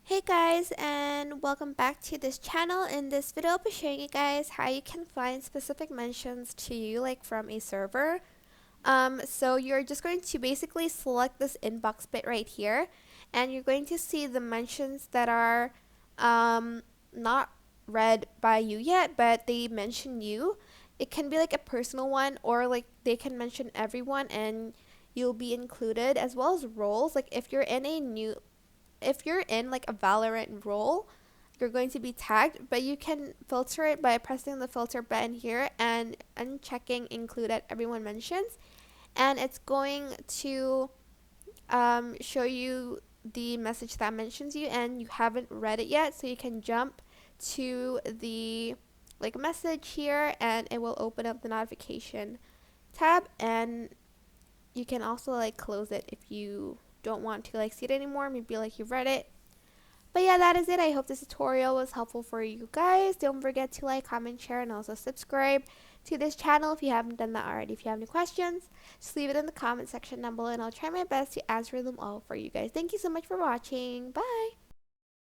Hey guys, and welcome back to this channel. In this video I'll be showing you guys how you can find specific mentions to you like from a server. So you're just going to basically select this inbox bit right here, and you're going to see the mentions that are not read by you yet, but they mention you. It can be like a personal one, or like they can mention everyone and you'll be included, as well as roles. Like if you're in like a Valorant role, you're going to be tagged, but you can filter it by pressing the filter button here and unchecking include at everyone mentions, and it's going to show you the message that mentions you and you haven't read it yet, so you can jump to the like message here and it will open up the notification tab, and you can also like close it if you don't want to like see it anymore, maybe like you've read it. But yeah, that is it. I hope this tutorial was helpful for you guys. Don't forget to like, comment, share, and also subscribe to this channel if you haven't done that already. If you have any questions, just leave it in the comment section down below and I'll try my best to answer them all for you guys. Thank you so much for watching. Bye!